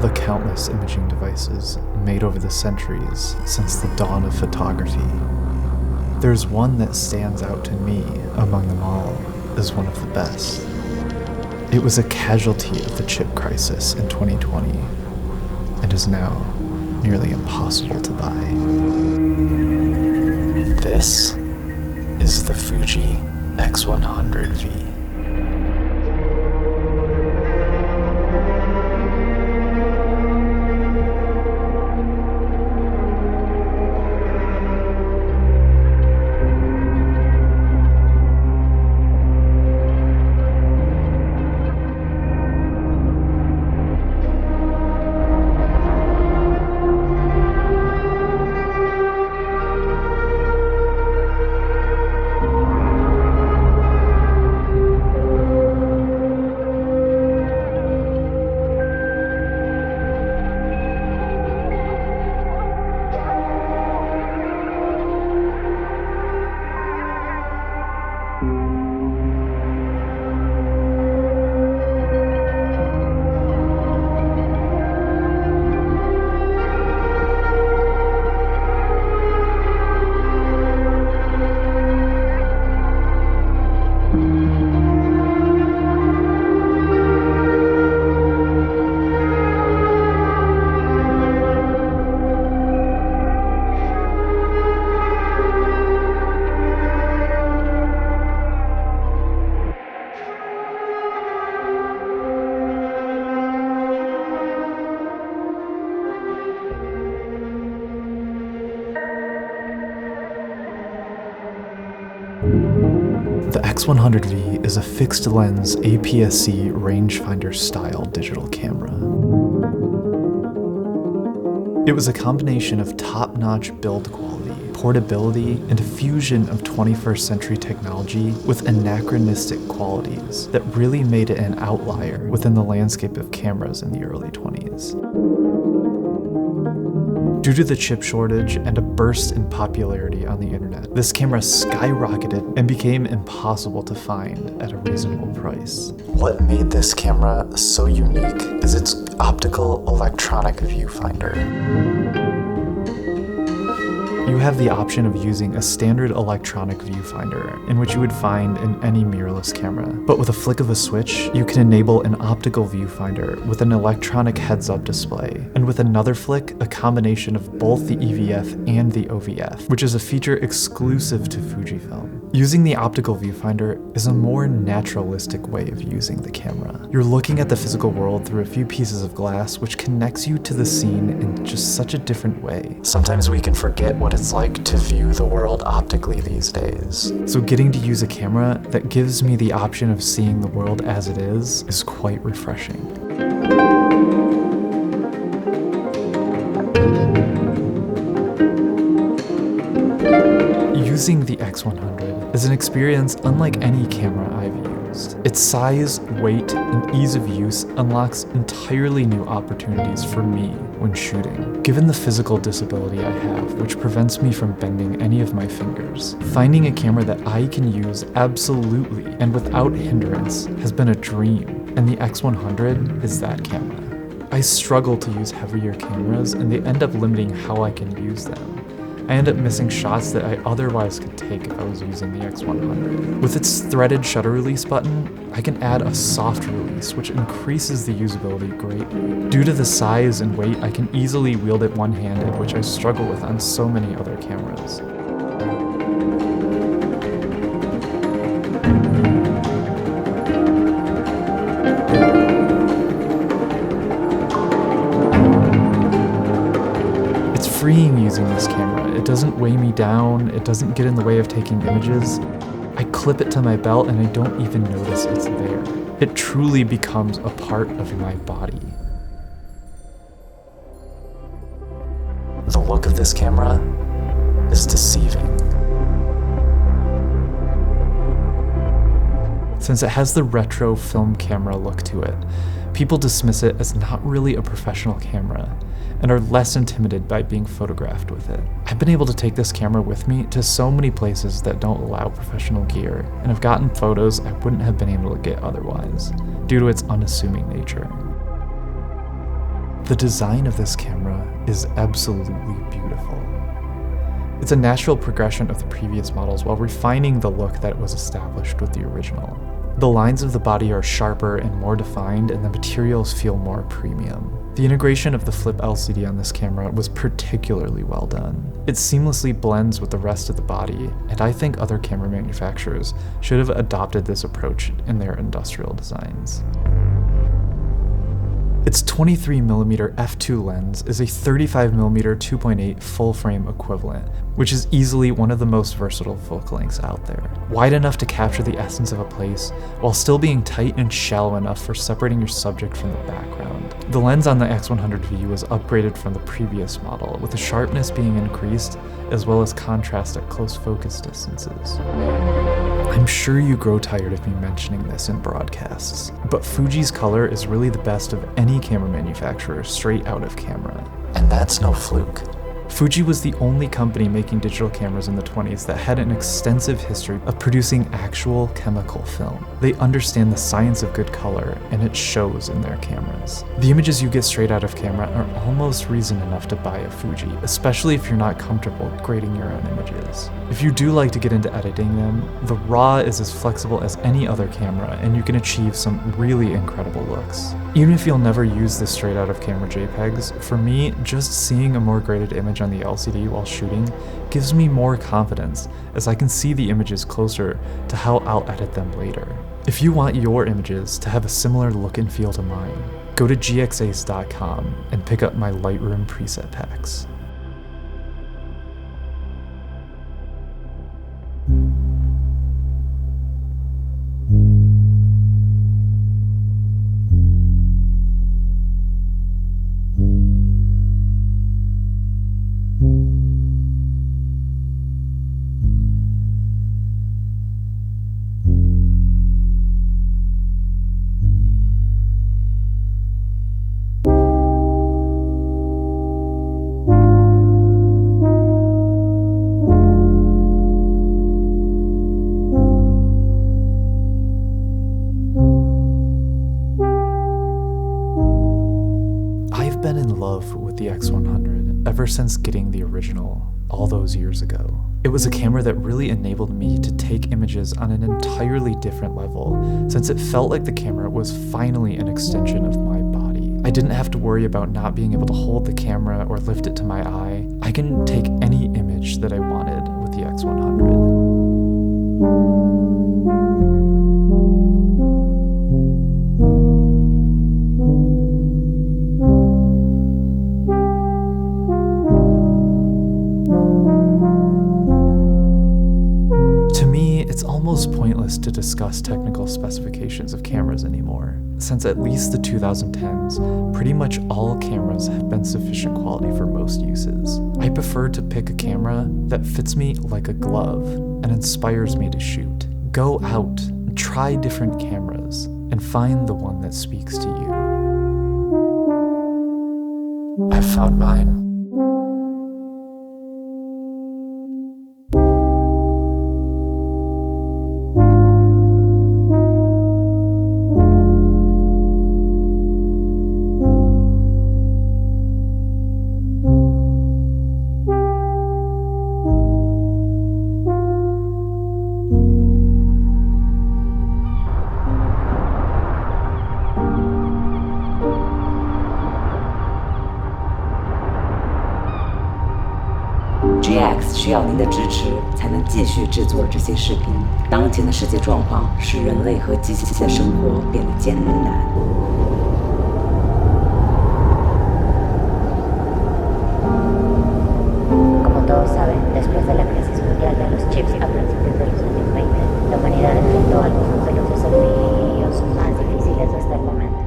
the countless imaging devices made over the centuries since the dawn of photography, there's one that stands out to me among them all as one of the best. It was a casualty of the chip crisis in 2020 and is now nearly impossible to buy. This is the Fuji x100v. The x100v is a fixed-lens APS-C rangefinder-style digital camera. It was a combination of top-notch build quality, portability, and a fusion of 21st century technology with anachronistic qualities that really made it an outlier within the landscape of cameras in the early 20s. Due to the chip shortage and a burst in popularity on the internet, this camera skyrocketed and became impossible to find at a reasonable price. What made this camera so unique is its optical electronic viewfinder. You have the option of using a standard electronic viewfinder in which you would find in any mirrorless camera, but with a flick of a switch, you can enable an optical viewfinder with an electronic heads-up display, and with another flick, a combination of both the EVF and the OVF, which is a feature exclusive to Fujifilm. Using the optical viewfinder is a more naturalistic way of using the camera. You're looking at the physical world through a few pieces of glass, which connects you to the scene in just such a different way. Sometimes we can forget what it's like to view the world optically these days. So getting to use a camera that gives me the option of seeing the world as it is quite refreshing. Using the x100 is an experience unlike any camera I've used. Its size, weight, and ease of use unlocks entirely new opportunities for me when shooting. Given the physical disability I have, which prevents me from bending any of my fingers, finding a camera that I can use absolutely and without hindrance has been a dream, and the x100 is that camera. I struggle to use heavier cameras, and they end up limiting how I can use them. I end up missing shots that I otherwise could take if I was using the x100. With its threaded shutter release button, I can add a soft release, which increases the usability greatly. Due to the size and weight, I can easily wield it one-handed, which I struggle with on so many other cameras. Freeing using this camera. It doesn't weigh me down, it doesn't get in the way of taking images. I clip it to my belt and I don't even notice it's there. It truly becomes a part of my body. The look of this camera is deceiving. Since it has the retro film camera look to it, people dismiss it as not really a professional camera and are less intimidated by being photographed with it. I've been able to take this camera with me to so many places that don't allow professional gear, and have gotten photos I wouldn't have been able to get otherwise, due to its unassuming nature. The design of this camera is absolutely beautiful. It's a natural progression of the previous models while refining the look that was established with the original. The lines of the body are sharper and more defined, and the materials feel more premium. The integration of the flip LCD on this camera was particularly well done. It seamlessly blends with the rest of the body, and I think other camera manufacturers should have adopted this approach in their industrial designs. Its 23mm f2 lens is a 35mm 2.8 full-frame equivalent, which is easily one of the most versatile focal lengths out there. Wide enough to capture the essence of a place, while still being tight and shallow enough for separating your subject from the background. The lens on the x100v was upgraded from the previous model, with the sharpness being increased, as well as contrast at close focus distances. I'm sure you grow tired of me mentioning this in broadcasts, but Fuji's color is really the best of any camera manufacturer straight out of camera. And that's no fluke. Fuji was the only company making digital cameras in the 20s that had an extensive history of producing actual chemical film. They understand the science of good color, and it shows in their cameras. The images you get straight out of camera are almost reason enough to buy a Fuji, especially if you're not comfortable grading your own images. If you do like to get into editing them, the RAW is as flexible as any other camera, and you can achieve some really incredible looks. Even if you'll never use the straight out of camera JPEGs, for me, just seeing a more graded image on the LCD while shooting gives me more confidence, as I can see the images closer to how I'll edit them later. If you want your images to have a similar look and feel to mine, go to gxace.com and pick up my Lightroom preset packs. Been in love with the x100 ever since getting the original all those years ago. It was a camera that really enabled me to take images on an entirely different level, since it felt like the camera was finally an extension of my body. I didn't have to worry about not being able to hold the camera or lift it to my eye. I can take any image that I wanted with the x100. It's almost pointless to discuss technical specifications of cameras anymore, since at least the 2010s, pretty much all cameras have been sufficient quality for most uses. I prefer to pick a camera that fits me like a glove and inspires me to shoot. Go out, try different cameras, and find the one that speaks to you. I've found mine. GX 需要您的支持，才能继续制作这些视频。当前的世界状况使人类和机器的生活变得艰难。Como todos saben, después de la crisis mundial de los chips a principios de los años 20, la humanidad enfrentó algunos de los desafíos más difíciles hasta el momento.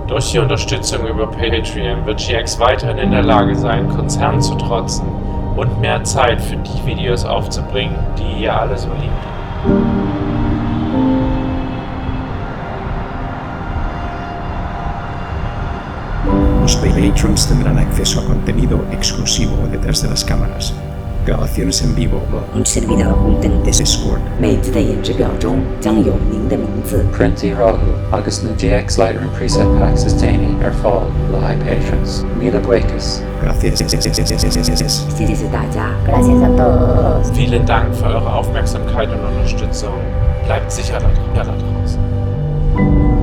Durch die Unterstützung über Patreon wird GX weiterhin in der Lage sein, Konzernen zu trotzen und mehr Zeit für die Videos aufzubringen, die ihr alle so liebt. Los patrons tendrán acceso a contenido exclusivo detrás de las cámaras, grabaciones en vivo, un servidor ultimo. Discord. 每集的演职表中将有您的名字。 Printy Rahu, agus na GX Lightroom preset packs is Tani, fáil le high patrons. Mila Buekas. Gracias. 谢谢大家。 Gracias a todos. Vielen Dank für eure Aufmerksamkeit und Unterstützung. Bleibt sicher da draußen.